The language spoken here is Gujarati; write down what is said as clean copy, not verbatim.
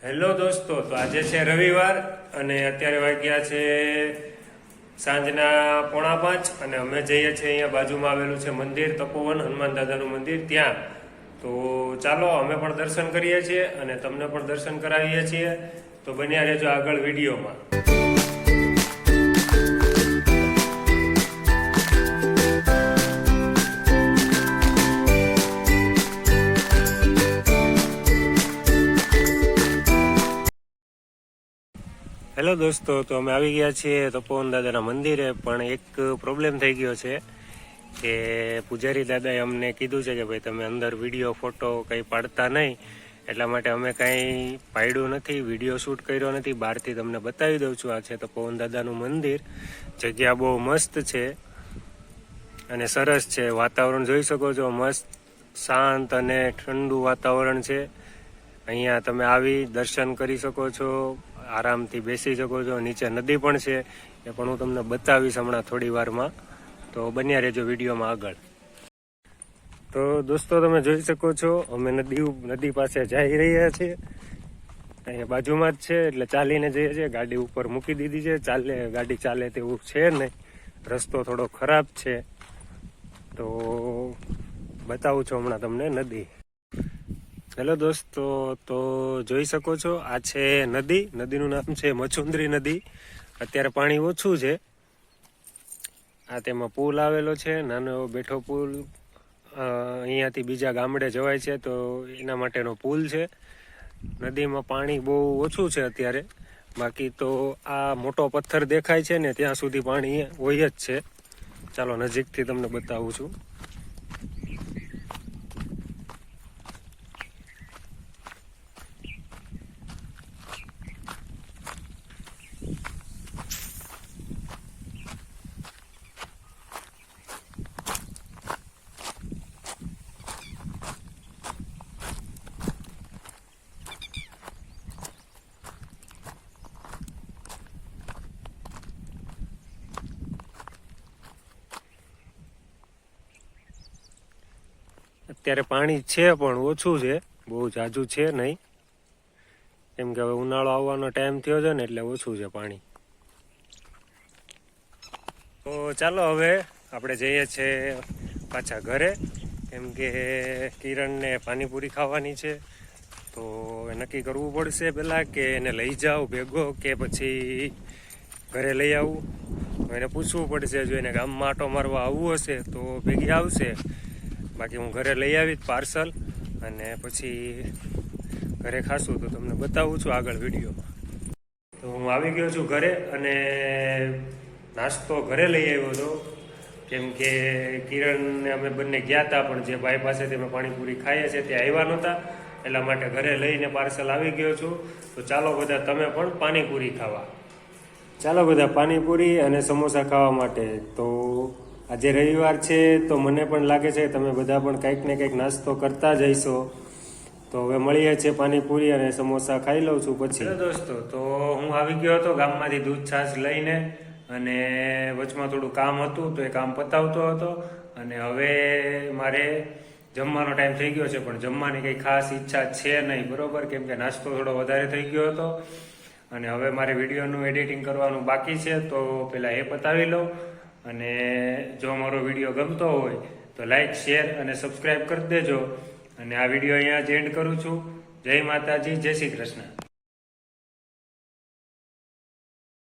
હેલો દોસ્તો, તો આજે છે રવિવાર અને અત્યારે વાગ્યા છે સાંજના 4:45 અને અમે જઈએ છીએ અહીંયા બાજુમાં આવેલું છે મંદિર તપોવન હનુમાન દાદાનું મંદિર ત્યાં. તો ચાલો અમે પણ દર્શન કરીએ છીએ અને તમને પણ દર્શન કરાવીએ છીએ. તો બન્યા રહેજો આગળ વિડીયોમાં. હેલો દોસ્તો, તો અમે આવી ગયા છીએ તપોવન દાદાના મંદિરે, પણ એક પ્રોબ્લેમ થઈ ગયો છે કે પૂજારી દાદાએ અમને કીધું છે કે ભાઈ તમે અંદર વિડીયો ફોટો કંઈ પાડતા નહીં, એટલા માટે અમે કાંઈ પાડ્યું નથી, વિડીયો શૂટ કર્યો નથી. બહારથી તમને બતાવી દઉં છું. આ છે તપોવન દાદાનું મંદિર. જગ્યા બહુ મસ્ત છે અને સરસ છે. વાતાવરણ જોઈ શકો છો, મસ્ત શાંત અને ઠંડુ વાતાવરણ છે. અહીંયા તમે આવી દર્શન કરી શકો છો, આરામથી બેસી શકો છો. નીચે નદી પણ છે, એ પણ હું તમને બતાવીશ હમણાં થોડી વારમાં. તો બન્યા રહેજો વિડીયોમાં આગળ. તો દોસ્તો તમે જોઈ શકો છો, અમે નદી પાસે જઈ રહ્યા છીએ. અહીંયા બાજુમાં જ છે, એટલે ચાલીને જઈએ છીએ. ગાડી ઉપર મૂકી દીધી છે. ગાડી ચાલે તેવું છે નહીં, રસ્તો થોડો ખરાબ છે. તો બતાવું છું હમણાં તમને નદી. હેલો દોસ્તો, તો જોઈ શકો છો આ છે નદીનું નામ છે મચુંદરી નદી. અત્યારે પાણી ઓછું છે. આ તેમાં પુલ આવેલો છે, નાનો એવો બેઠો પુલ. અહીંયાથી બીજા ગામડે જવાય છે, તો એના માટેનો પુલ છે. નદીમાં પાણી બહુ ઓછું છે અત્યારે. બાકી તો આ મોટો પથ્થર દેખાય છે ને ત્યાં સુધી પાણી હોય જ છે. ચાલો નજીકથી તમને બતાવું છું. અત્યારે પાણી છે પણ ઓછું છે, બહુ ઝાઝું છે નહીં, કેમ કે હવે ઉનાળો આવવાનો ટાઈમ થયો છે ને, એટલે ઓછું છે પાણી. તો ચાલો હવે આપણે જઈએ છીએ પાછા ઘરે, કેમ કે કિરણને પાણીપુરી ખાવાની છે. તો હવે નક્કી કરવું પડશે પહેલાં કે એને લઈ જાઉં ભેગો કે પછી ઘરે લઈ આવું. એને પૂછવું પડશે. જો એને ગામમાં આટો મારવા આવવું હશે તો ભેગી આવશે, બાકી હું ઘરે લઈ આવી પાર્સલ અને પછી ઘરે ખાશું. તો તમને બતાવું છું આગળ વિડીયોમાં. તો હું આવી ગયો છું ઘરે અને નાસ્તો ઘરે લઈ આવ્યો હતો, કેમ કે કિરણને અમે બંને ગયા હતા, પણ જે ભાઈ પાસેથી અમે પાણીપુરી ખાઈએ છીએ તે આવ્યા નહોતા, એટલા માટે ઘરે લઈને પાર્સલ આવી ગયો છું. તો ચાલો બધા તમે પણ પાણીપુરી ખાવા. ચાલો બધા પાણીપુરી અને સમોસા ખાવા માટે. તો આજે રવિવાર છે, તો મને પણ લાગે છે તમે બધા પણ કંઈક ને કંઈક નાસ્તો કરતા જ હશો. તો હવે મળીએ છીએ પાણીપુરી અને સમોસા ખાઈ લઉં છું પછી. દોસ્તો, તો હું આવી ગયો હતો ગામમાંથી દૂધ છાશ લઈને, અને વચમાં થોડું કામ હતું તો એ કામ પતાવતો હતો. અને હવે મારે જમવાનો ટાઈમ થઈ ગયો છે, પણ જમવાની કંઈ ખાસ ઈચ્છા છે નહીં, બરોબર, કેમ કે નાસ્તો થોડો વધારે થઈ ગયો હતો. અને હવે મારે વિડીયોનું એડિટિંગ કરવાનું બાકી છે, તો પહેલાં એ પતાવી લઉં. અને જો મારો વિડીયો ગમતો હોય તો લાઈક, શેર અને સબસ્ક્રાઈબ કરી દેજો. અને આ વિડીયો અહીંયા જ એન્ડ કરું છું. જય માતાજી, જય શ્રી કૃષ્ણ.